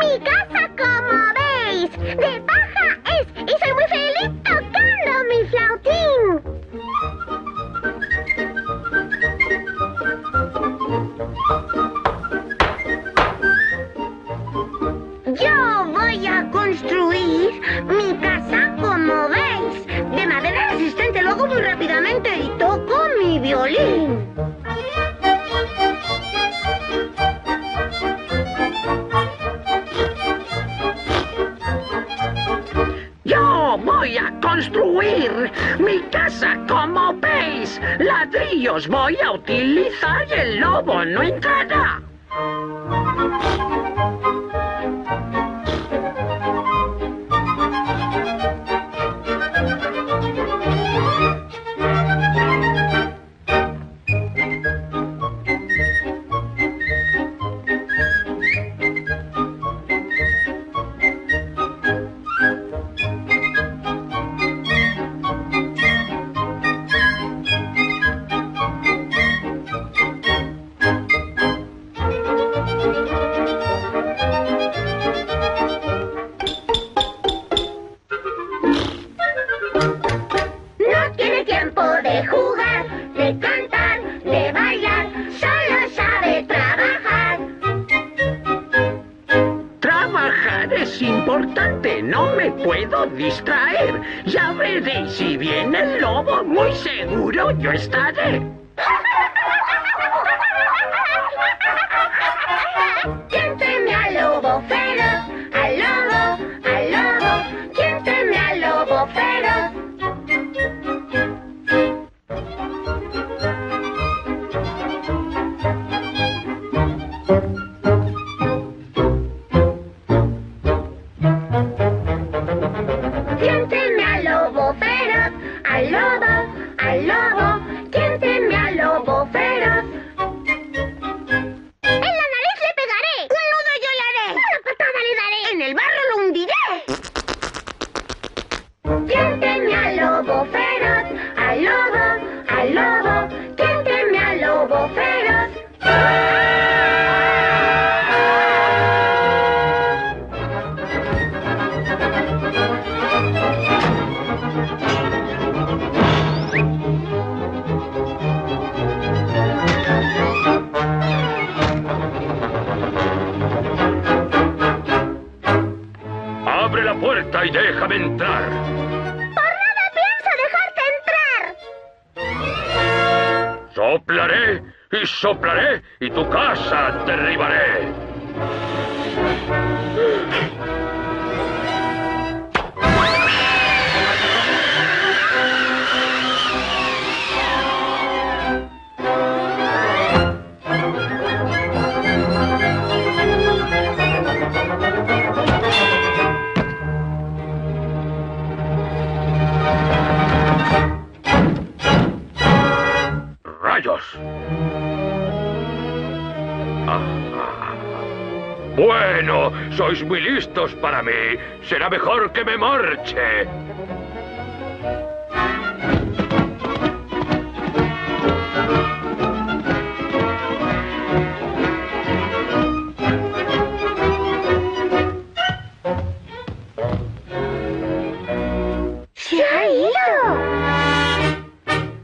Mi casa, como veis, de paja es y soy muy feliz tocando mi flautín. Yo voy a construir mi casa, como veis, de madera resistente. Lo hago muy rápidamente y toco mi violín. Yo voy a construir mi casa, como veis. Ladrillos voy a utilizar y el lobo no entrará. No me puedo distraer. Ya veréis, si viene el lobo, muy seguro yo estaré. ¿Quién teme al lobo feroz? Al lobo, al lobo. ¿Quién teme al lobo feroz? ¿Quién teme al lobo feroz? Al lobo, al lobo. ¿Quién teme al lobo feroz? En la nariz le pegaré. Un nudo yo le haré. Una patada le daré. En el barro lo hundiré. ¿Quién teme al lobo feroz? Al lobo, al lobo. ¿Quién teme al lobo feroz? Abre la puerta y déjame entrar. Por nada pienso dejarte entrar. Soplaré y soplaré y tu casa derribaré. ¡Rayos! Bueno, sois muy listos para mí. Será mejor que me marche. ¡Se ha ido!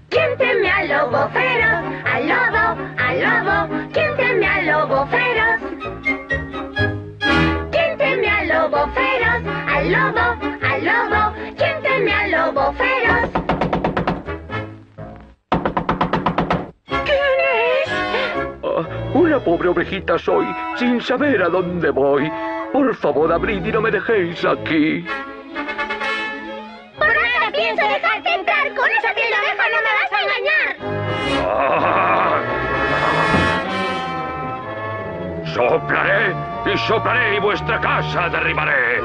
¿Quién teme al lobo feroz? Al lobo, al lobo. ¿Quién teme al lobo feroz? ¿Quién teme al lobo feroz? Al lobo, al lobo. ¿Quién teme al lobo feroz? ¿Quién es? Una pobre ovejita soy, sin saber a dónde voy. Por favor, abrid y no me dejéis aquí. Por nada pienso dejarte entrar. Con esa piel de oveja no me vas a engañar. Soplaré y soplaré y vuestra casa derribaré.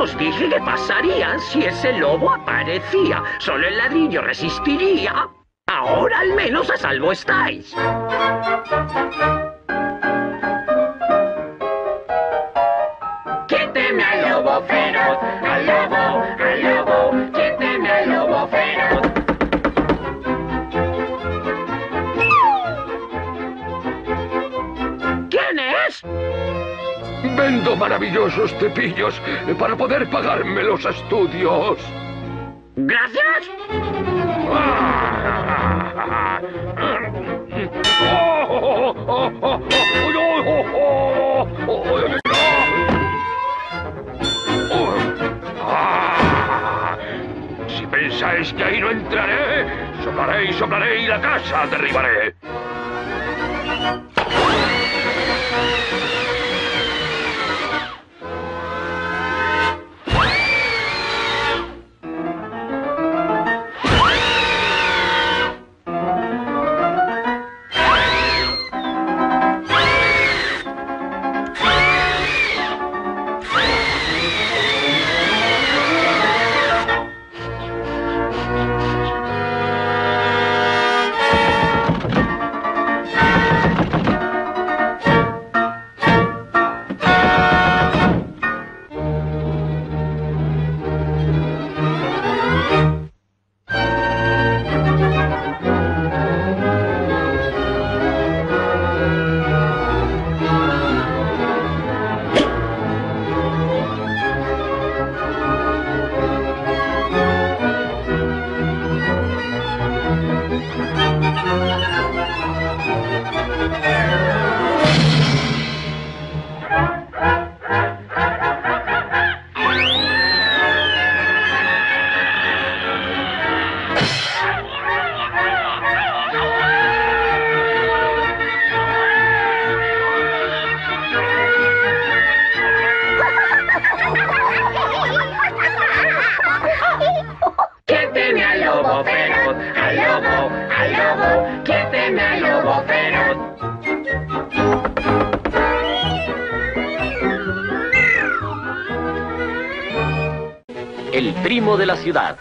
Os dije que pasaría si ese lobo aparecía. Solo el ladrillo resistiría. Ahora al menos a salvo estáis. ¿Quién teme al lobo feroz? Al lobo, ¿quién teme al lobo feroz? ¿Quién es? Vendo maravillosos cepillos para poder pagarme los estudios. ¿Gracias? Si pensáis que ahí no entraré, soplaré y la casa derribaré. ¿Quién teme al lobo feroz? Al lobo, ¿quién teme al lobo feroz? El primo de la ciudad.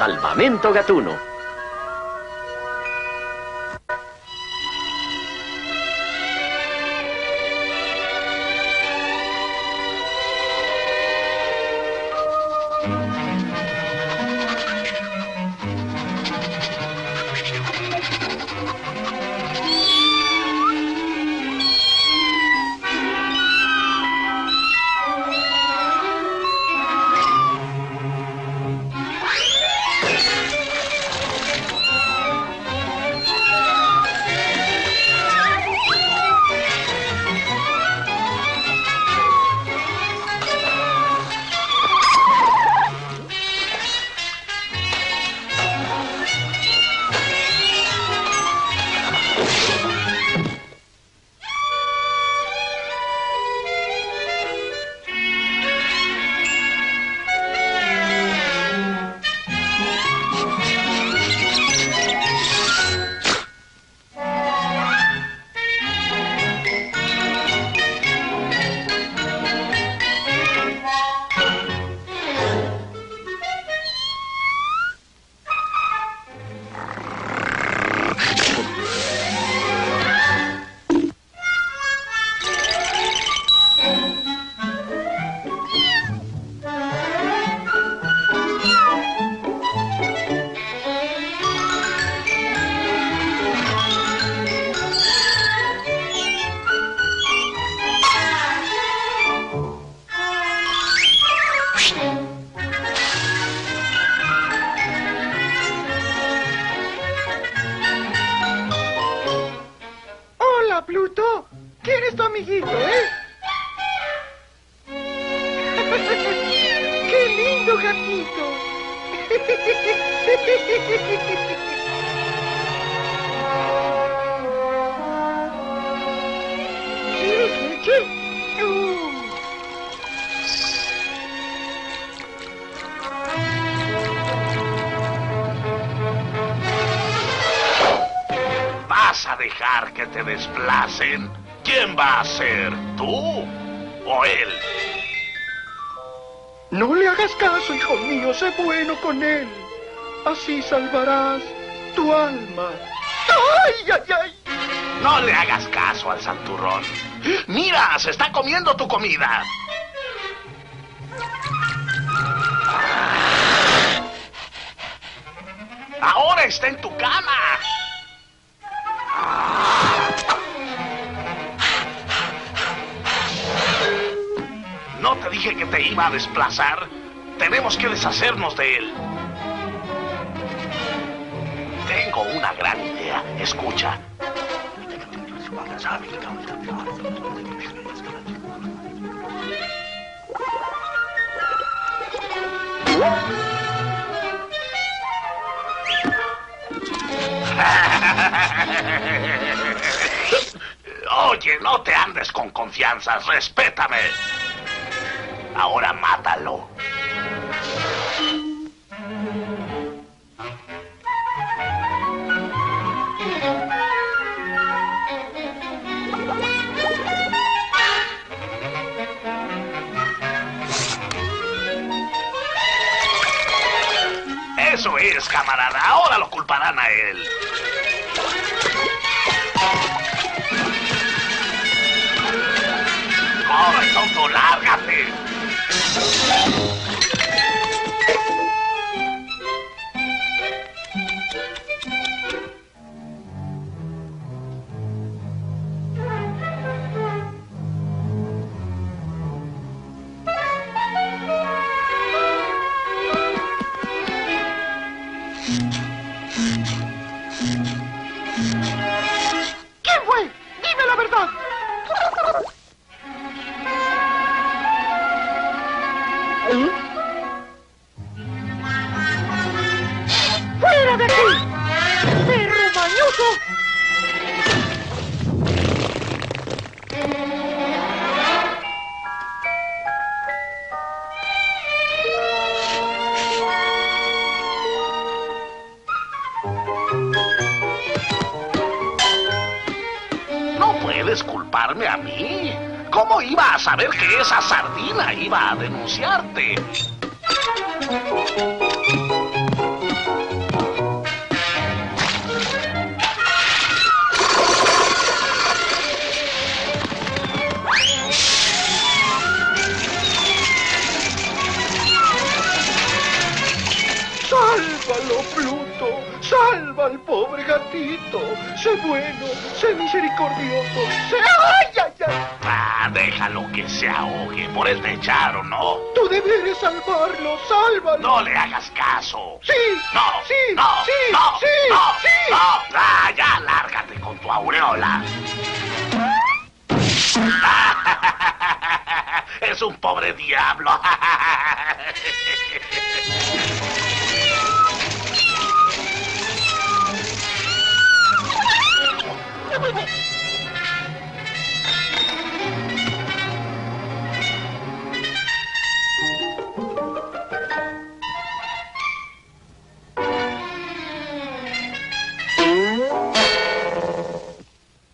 Salvamento Gatuno. querido gatito. ¿Quieres leche? ¿Vas a dejar que te desplacen? ¿Quién va a ser? ¿Tú o él? No le hagas caso, hijo mío, sé bueno con él. Así salvarás tu alma. ¡Ay, ay, ay! No le hagas caso al santurrón. ¡Mira! ¡Se está comiendo tu comida! ¡Ahora está en tu cama! ¿No te dije que te iba a desplazar? Tenemos que deshacernos de él. Tengo una gran idea. Escucha. Oye, no te andes con confianzas. Respétame. Ahora mátalo. Eso es, camarada. Ahora lo culparán a él. ¡Corre, tonto! ¡Lárgate! ¿Quién fue? Dime la verdad. ¡Fuera de aquí! ¡Perro mañoso! No puedes culparme a mí. ¿Cómo iba a saber que esa sardina iba a denunciarte? ¡Sálvalo, Pluto! ¡Salva al pobre gatito! ¡Sé bueno! ¡Sé misericordioso! ¡Sé... ¡Ay, ay, ay! Ah, déjalo que se ahogue. Por él te echaron, ¿no? ¡Tu deber es salvarlo! ¡Sálvalo! No le hagas caso. ¡Sí! No, ¡Sí! no, ¡Sí! no, ¡Sí! no, ¡Sí! no. Ah, ya lárgate con tu aureola. Es un pobre diablo.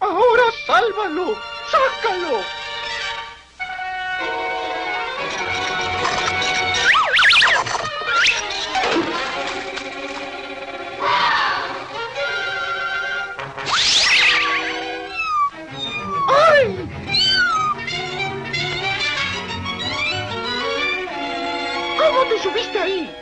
¡Ahora sálvalo! ¡Sácalo! ¡Ay! ¿Cómo te subiste ahí?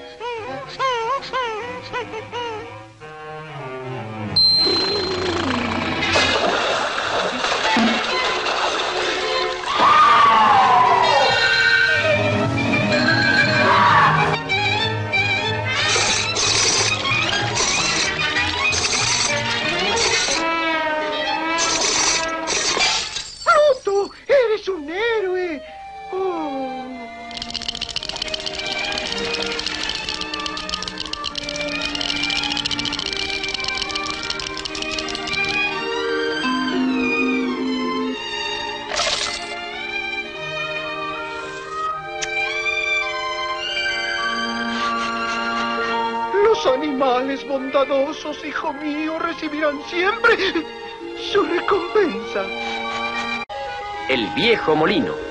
¡Pluto! ¡Eres un héroe! ¡Oh! animales bondadosos, hijo mío, recibirán siempre su recompensa. El viejo molino.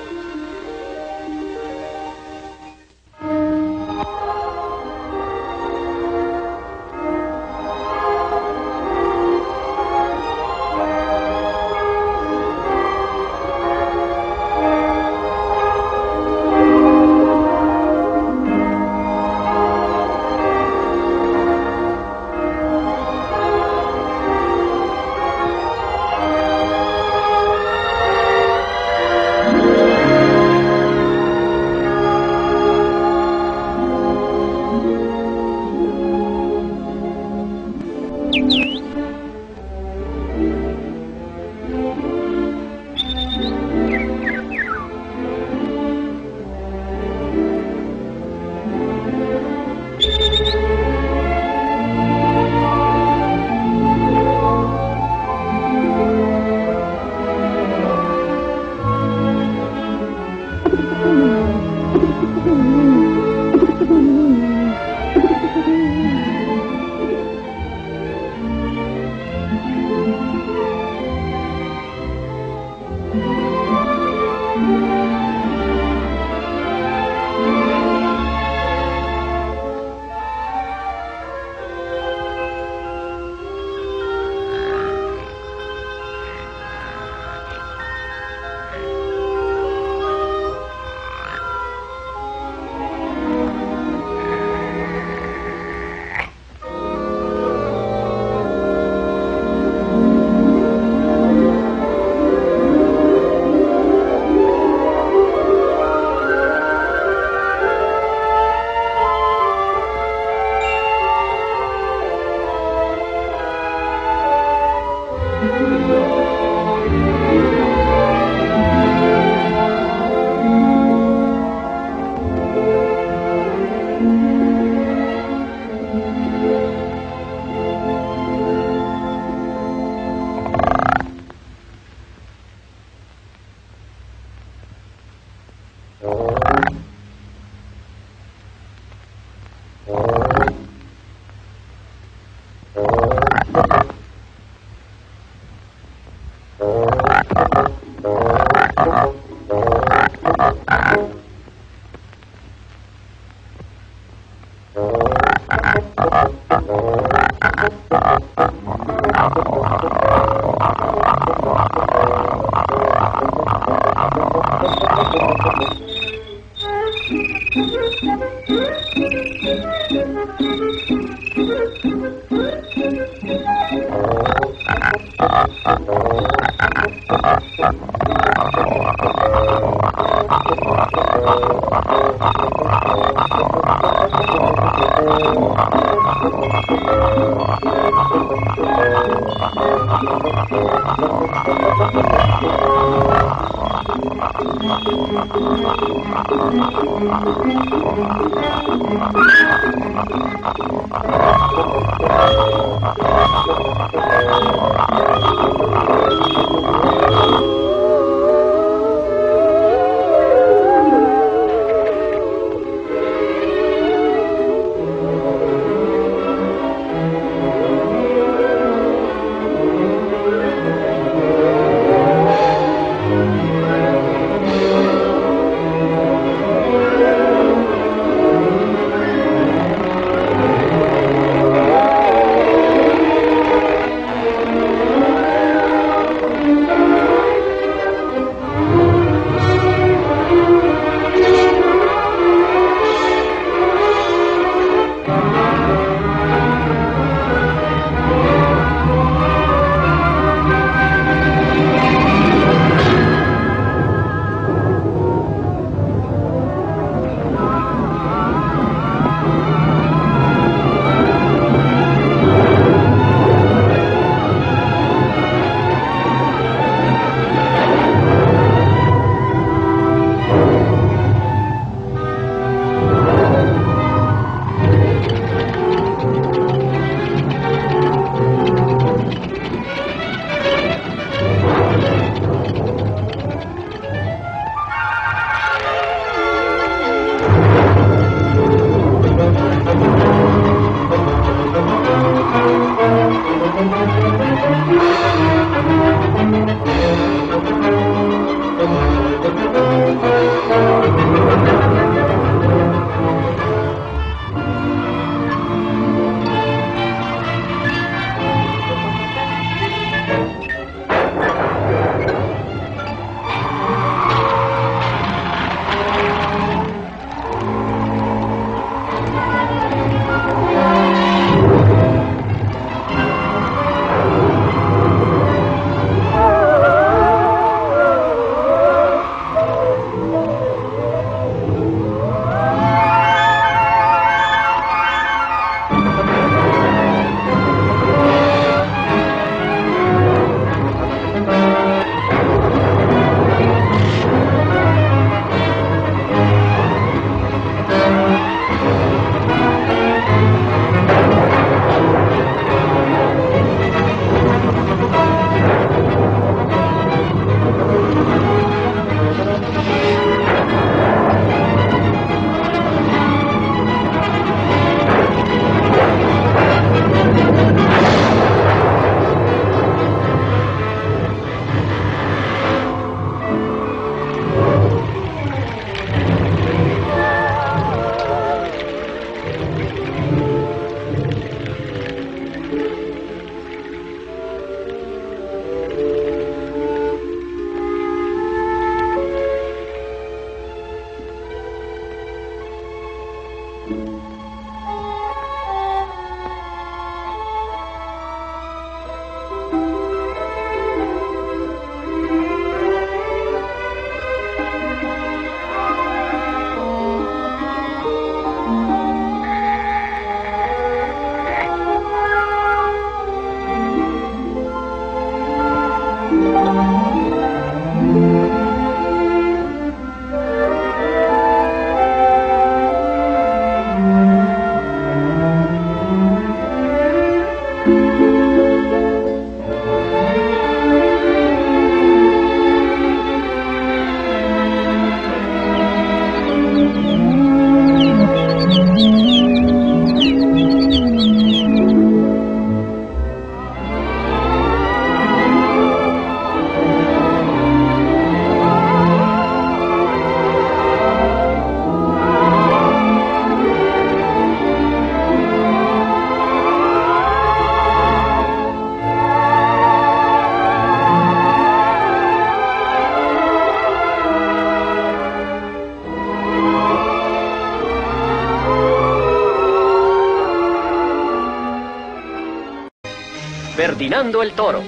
Ferdinando el Toro.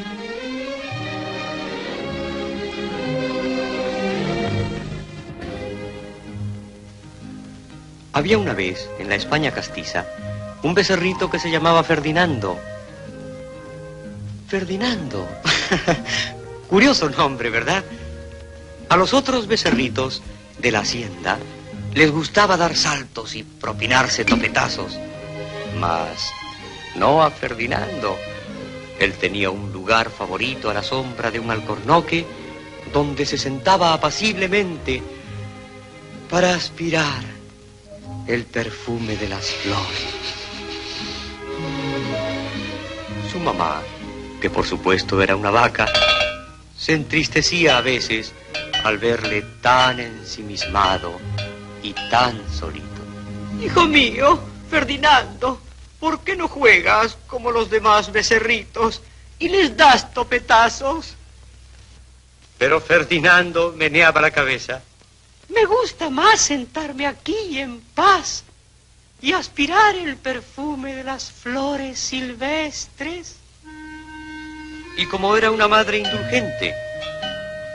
Había una vez, en la España castiza, un becerrito que se llamaba Ferdinando. Ferdinando. Curioso nombre, ¿verdad? A los otros becerritos de la hacienda les gustaba dar saltos y propinarse topetazos. Mas no a Ferdinando. Él tenía un lugar favorito a la sombra de un alcornoque donde se sentaba apaciblemente para aspirar el perfume de las flores. Su mamá, que por supuesto era una vaca, se entristecía a veces al verle tan ensimismado y tan solito. Hijo mío, Ferdinando, ¿por qué no juegas como los demás becerritos y les das topetazos? Pero Ferdinando meneaba la cabeza. Me gusta más sentarme aquí en paz y aspirar el perfume de las flores silvestres. Y como era una madre indulgente,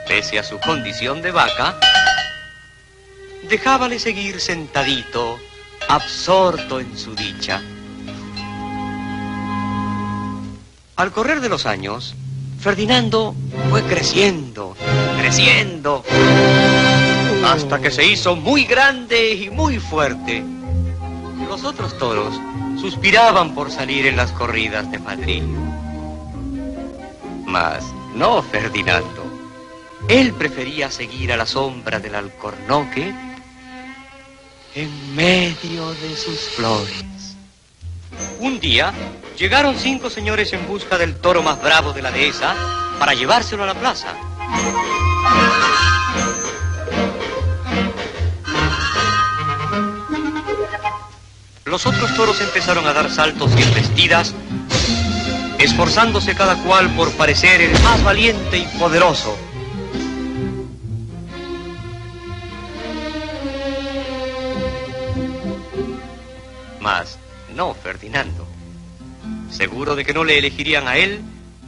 pese a su condición de vaca, dejábale seguir sentadito, absorto en su dicha. Al correr de los años, Ferdinando fue creciendo, hasta que se hizo muy grande y muy fuerte. Los otros toros suspiraban por salir en las corridas de Madrid. Mas no Ferdinando. Él prefería seguir a la sombra del alcornoque en medio de sus flores. Un día llegaron 5 señores en busca del toro más bravo de la dehesa para llevárselo a la plaza. Los otros toros empezaron a dar saltos y embestidas, esforzándose cada cual por parecer el más valiente y poderoso. Mas no Ferdinando. Seguro de que no le elegirían a él,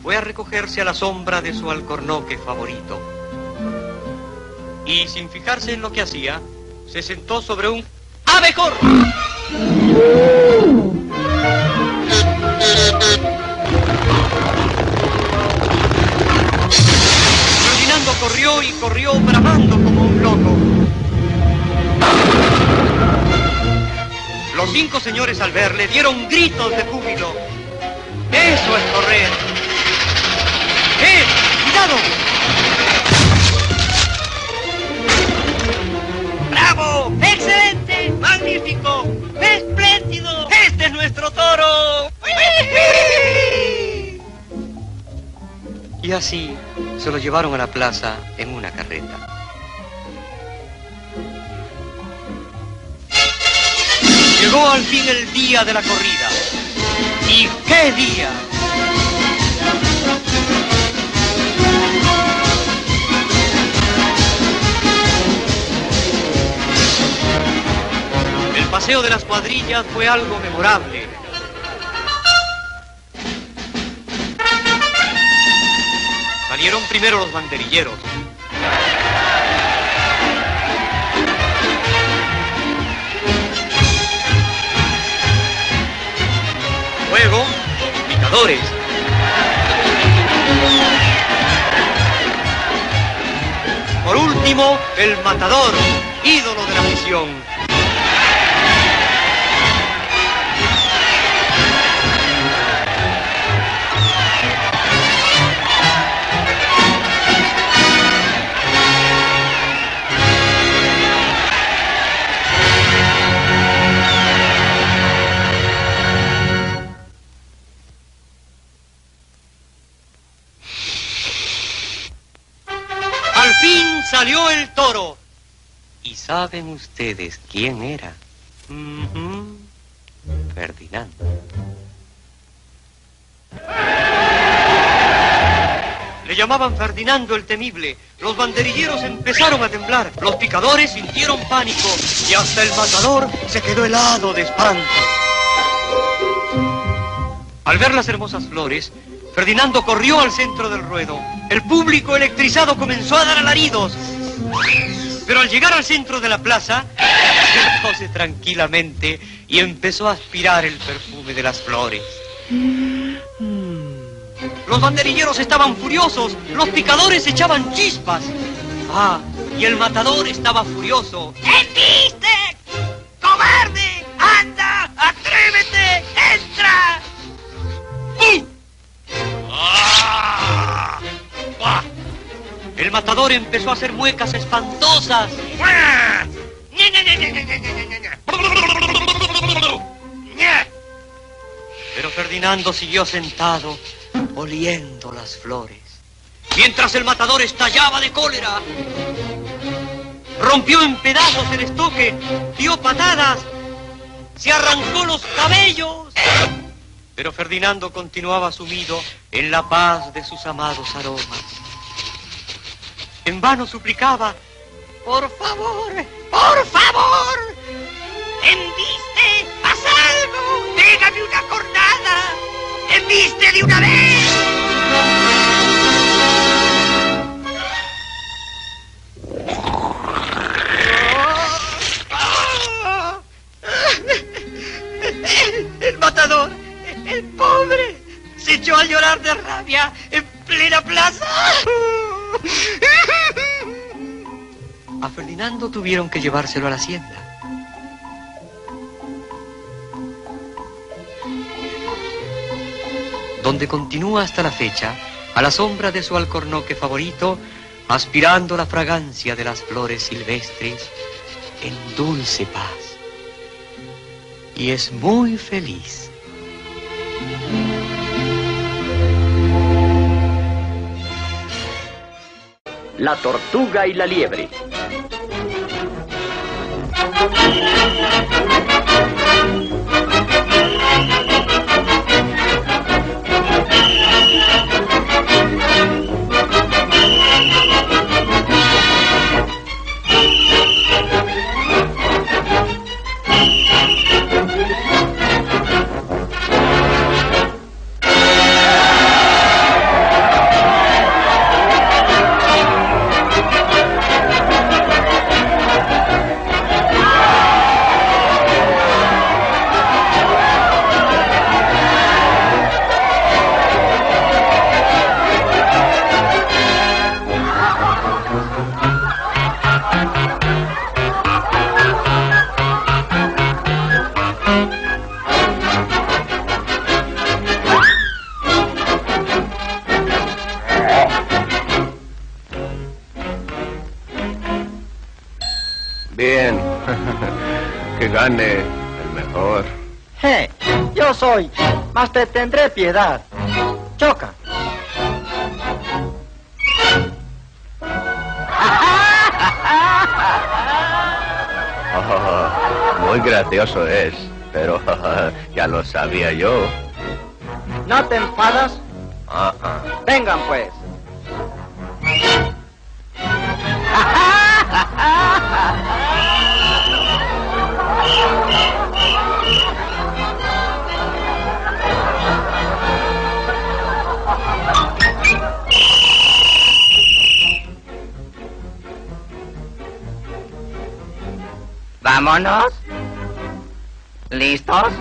fue a recogerse a la sombra de su alcornoque favorito. Y sin fijarse en lo que hacía, se sentó sobre un abejorro. Ferdinando corrió y corrió bramando como un loco. Los 5 señores al verle dieron gritos de júbilo. ¡Eso es correr! ¡Cuidado! ¡Bravo! ¡Excelente! ¡Magnífico! ¡Espléndido! ¡Este es nuestro toro! Y así se lo llevaron a la plaza en una carreta. Llegó al fin el día de la corrida. ¿Y qué día? El paseo de las cuadrillas fue algo memorable. Salieron primero los banderilleros. Luego, los picadores. Por último, el matador, ídolo de la afición. Al fin salió el toro. ¿Y saben ustedes quién era? Ferdinando. Le llamaban Ferdinando el Temible. Los banderilleros empezaron a temblar. Los picadores sintieron pánico. Y hasta el matador se quedó helado de espanto. Al ver las hermosas flores, Ferdinando corrió al centro del ruedo. El público electrizado comenzó a dar alaridos. Pero al llegar al centro de la plaza, sentóse tranquilamente y empezó a aspirar el perfume de las flores. Los banderilleros estaban furiosos, los picadores echaban chispas. Y el matador estaba furioso. ¡Embiste! ¡Cobarde! ¡Anda! ¡Atrévete! ¡Entra! El matador empezó a hacer muecas espantosas. Pero Ferdinando siguió sentado, oliendo las flores. Mientras el matador estallaba de cólera. Rompió en pedazos el estoque, dio patadas, se arrancó los cabellos. Pero Ferdinando continuaba sumido en la paz de sus amados aromas. En vano suplicaba: ¡por favor! ¡Por favor! ¡Embiste! ¡Haz algo! ¡Pégame una cornada! ¡Embiste de una vez! El matador, el pobre, se echó a llorar de rabia en plena plaza. A Ferdinando tuvieron que llevárselo a la hacienda. Donde continúa hasta la fecha, a la sombra de su alcornoque favorito, aspirando la fragancia de las flores silvestres, en dulce paz. Y es muy feliz. La tortuga y la liebre. Bien. Que gane el mejor. Yo soy, mas te tendré piedad. Choca. Muy gracioso es, pero ya lo sabía yo. ¿No te enfadas? Vengan pues. Vámonos. ¿Listos?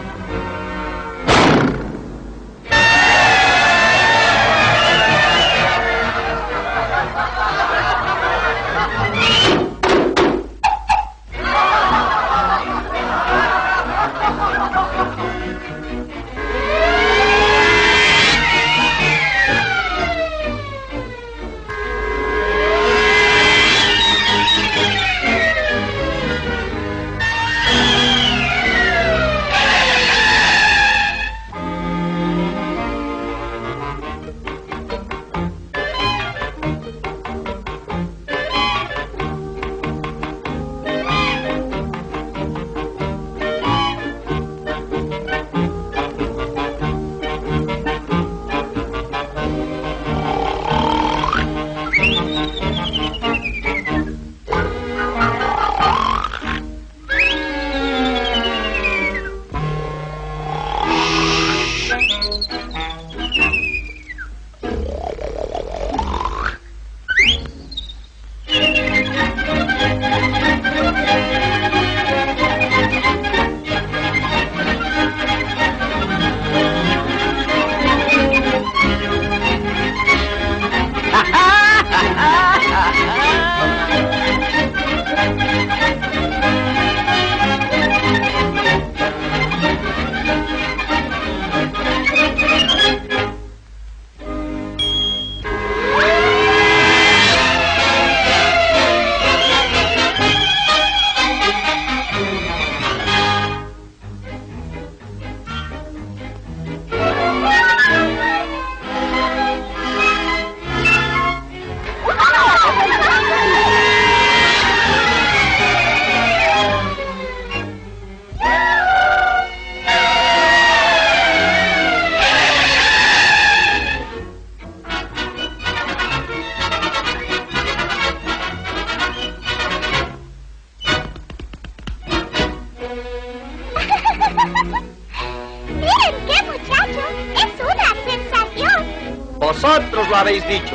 Vosotros lo habéis dicho.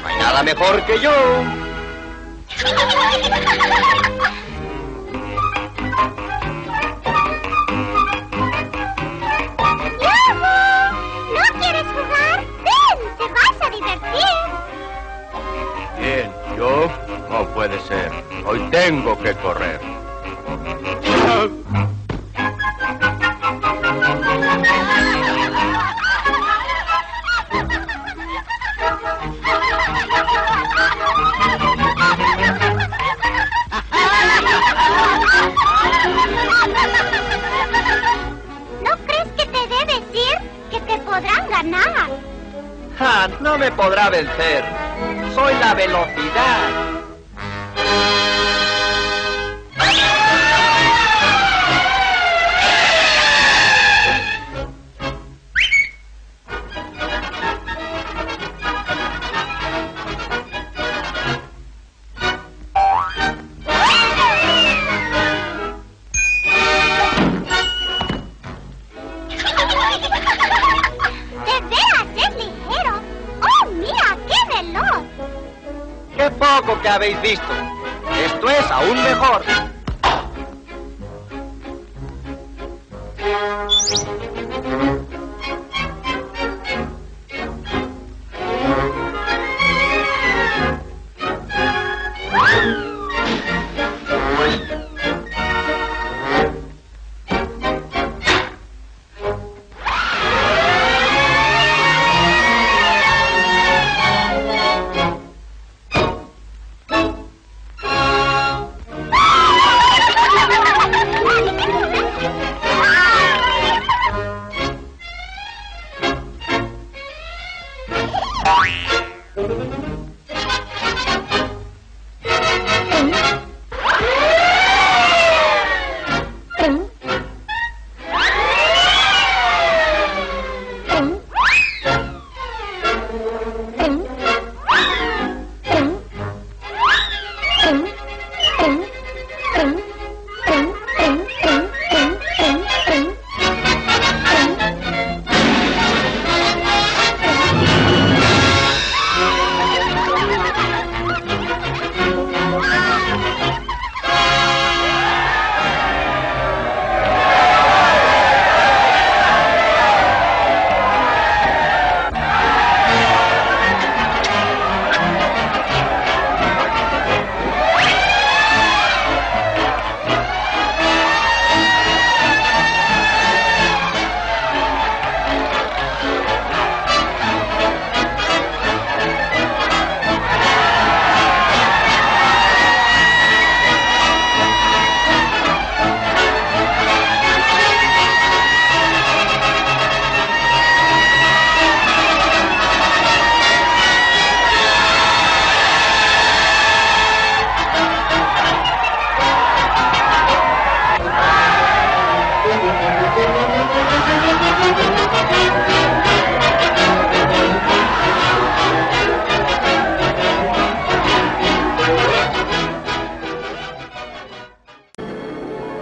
No hay nada mejor que yo. ¡Lobo! ¿No quieres jugar? ¡Ven! ¡Te vas a divertir! Bien, ¿yo? No puede ser. Hoy tengo que correr. ¿No crees que te debes ir? Que te podrán ganar. ¡Ja! No me podrá vencer. Soy la velocidad. ¡De veras es ligero! ¡Oh, mira, qué veloz! ¡Qué poco que habéis visto! Esto es aún mejor.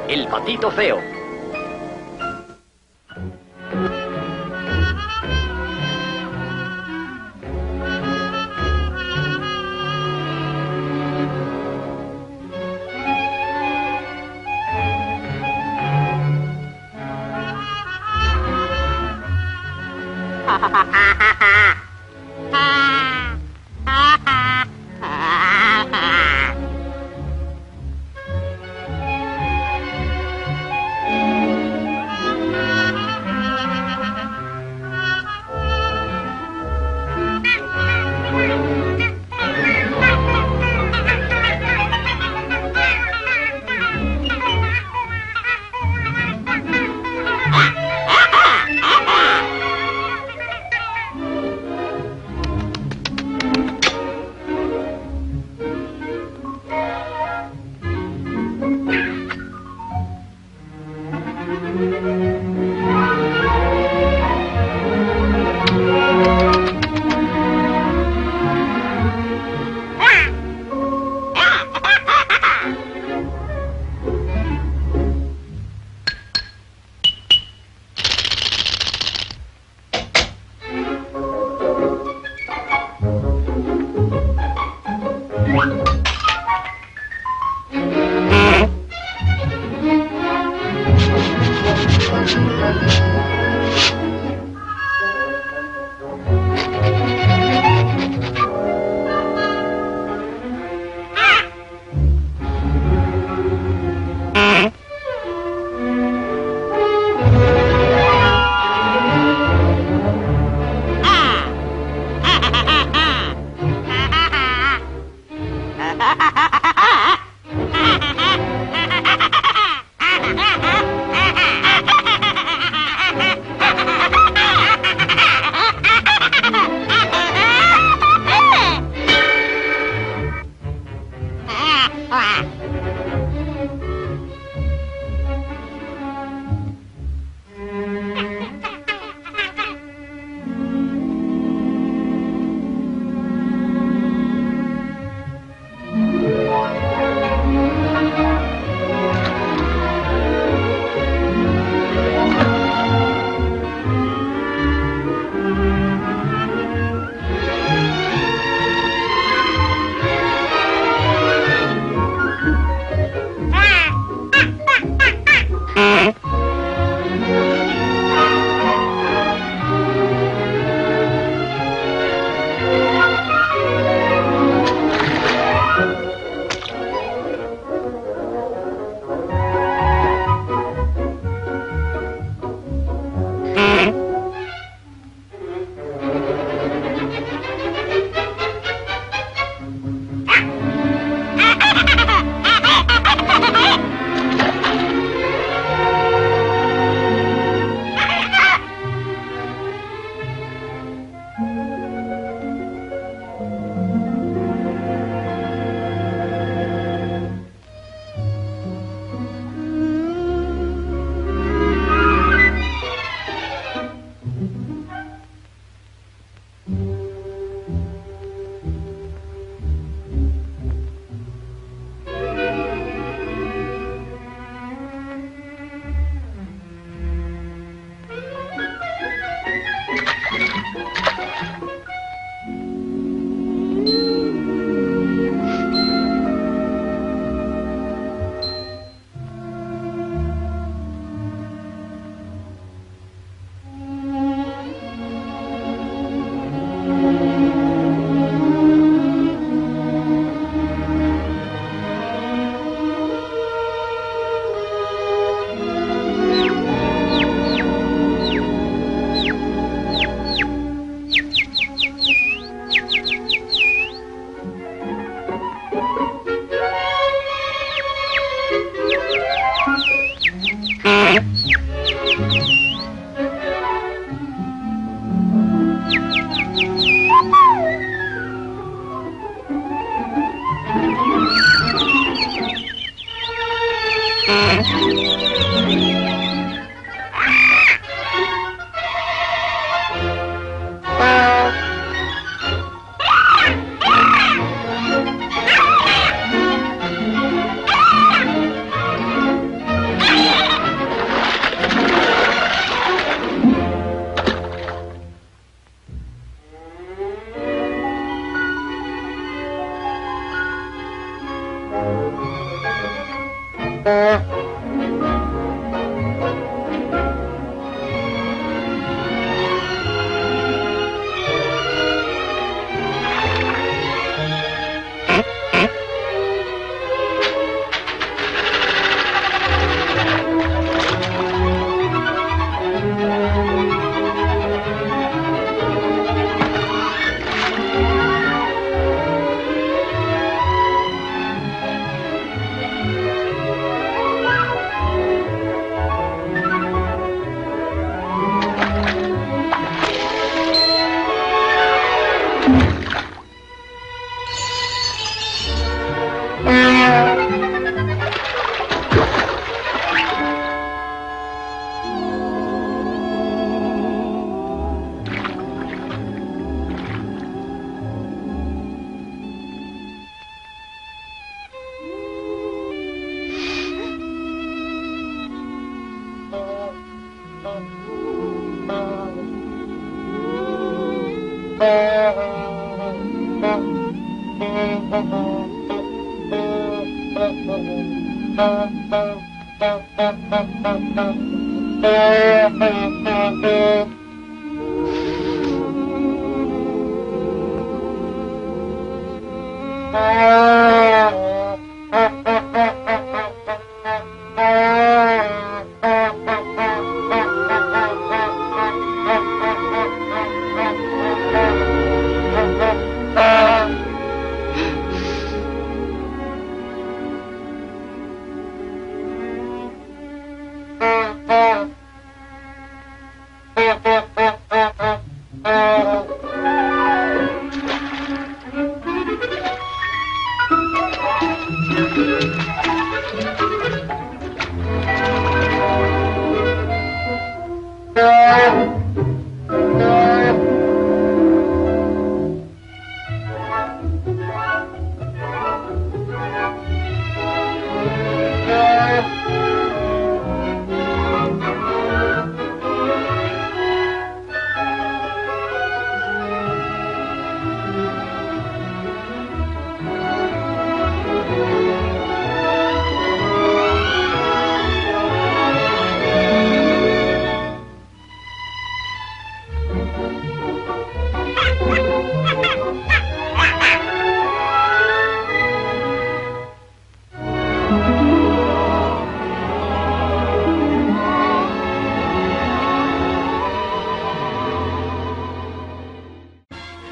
El patito feo.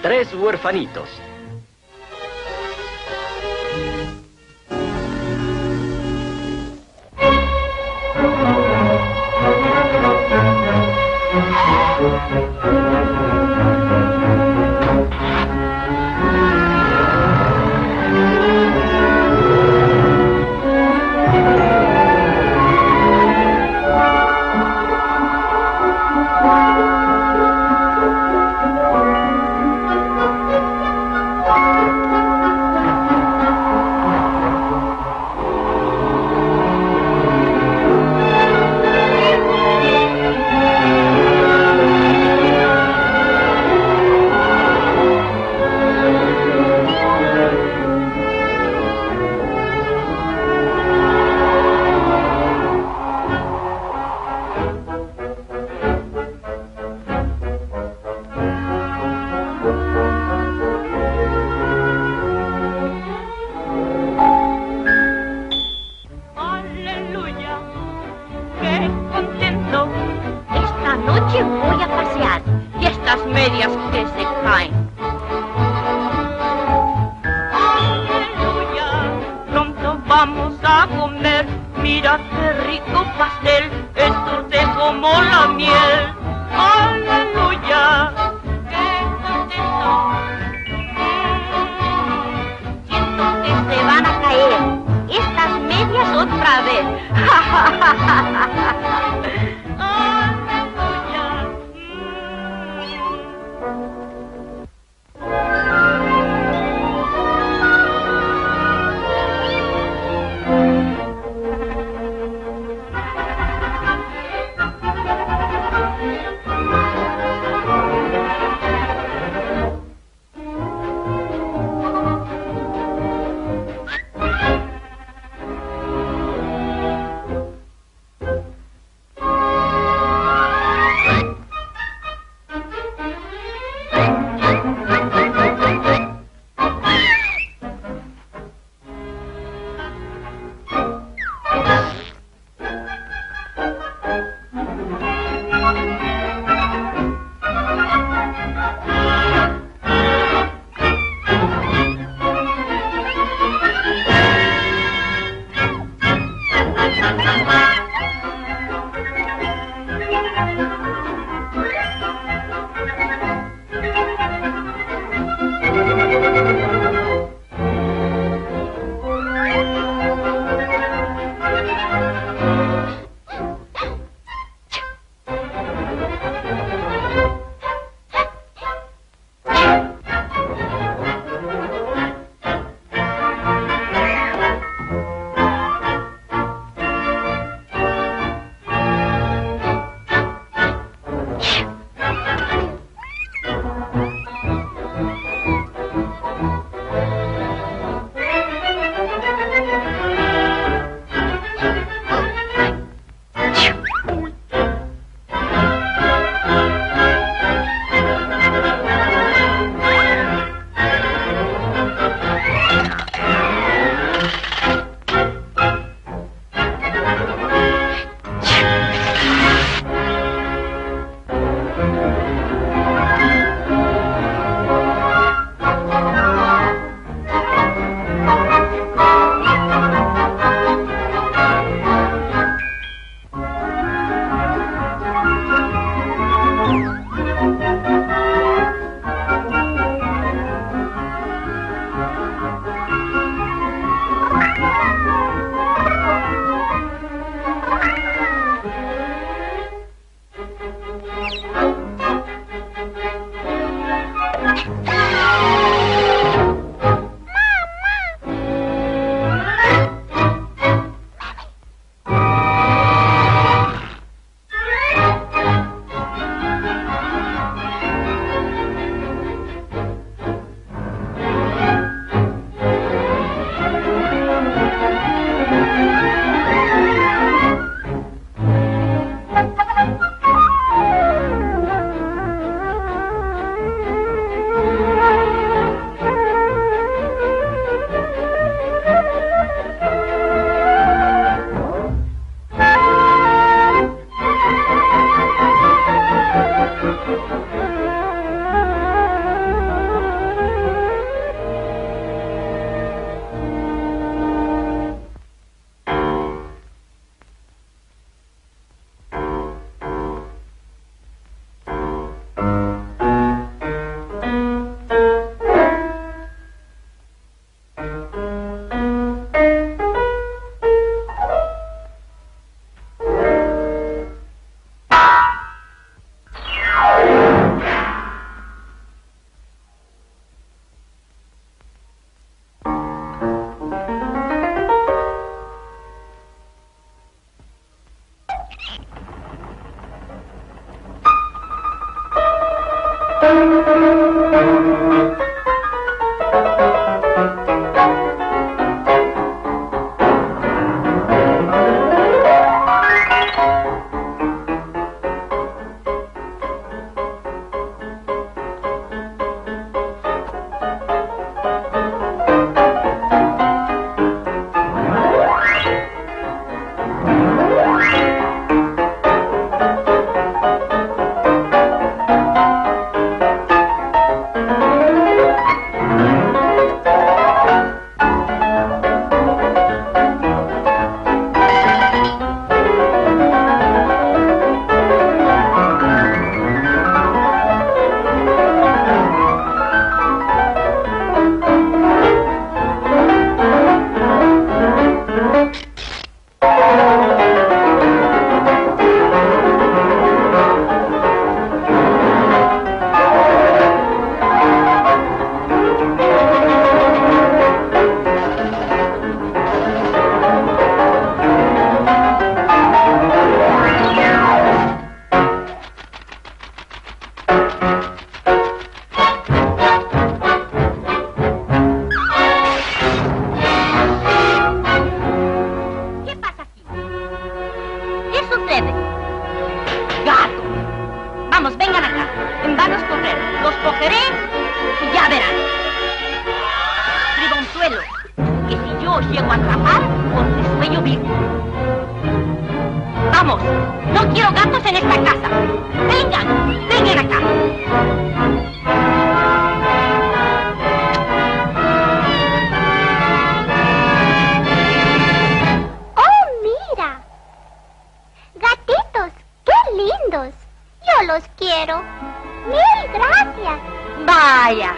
Tres huerfanitos. Vamos, vengan acá. En vano es correr. Los cogeré y ya verán. Bribonzuelo, que si yo os llego a atrapar, os desuello vivo. Vamos, no quiero gatos en esta casa. Vengan, vengan acá. ¡Oh, mira! Gatitos, qué lindos. Yo los quiero. Mil gracias. Vaya.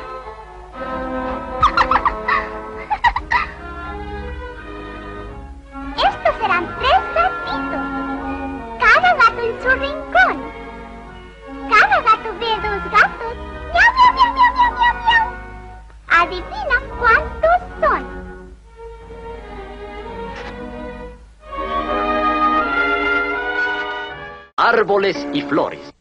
Estos serán 3 gatitos. Cada gato en su rincón. Cada gato ve 2 gatos. ¡Miau, miau, miau, miau, miau, miau, miau! Adivina cuántos son. Árboles y flores.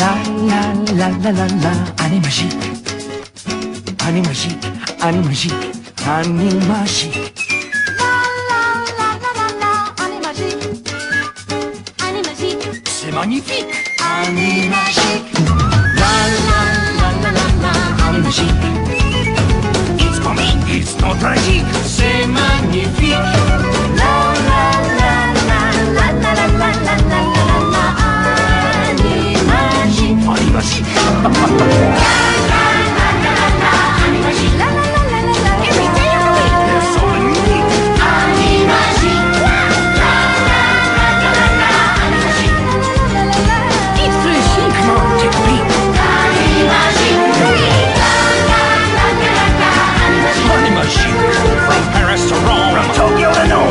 La la la la la la, Animagique, Animagique, Animagique, Animagique. La la la la la la, Animagique, Animagique, C'est magnifique. Animagique. La la la la la la, Animagique. It's comique, it's not tragique, c'est magnifique. La la la la la la la la la la la, Animagique. Animagique. From Paris to Rome, from Tokyo to Nome.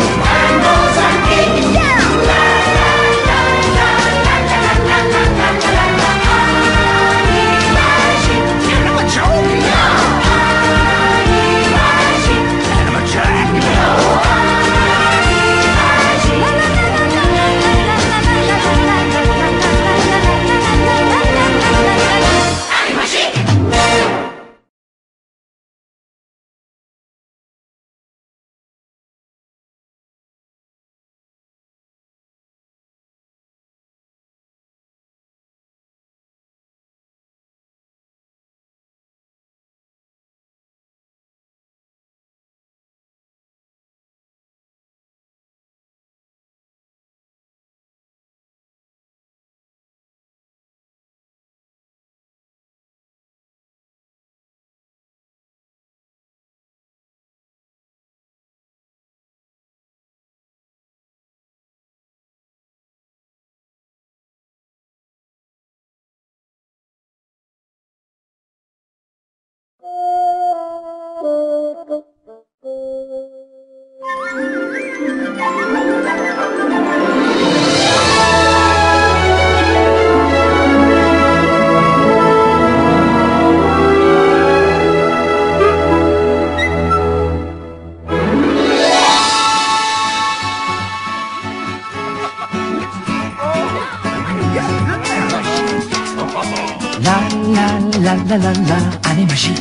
La la la la, Animagique,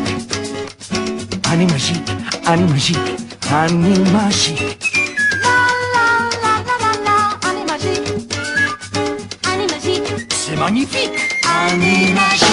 Animagique, Animagique, Animagique. La la la la la la, Animagique, Animagique. C'est magnifique. Animagique.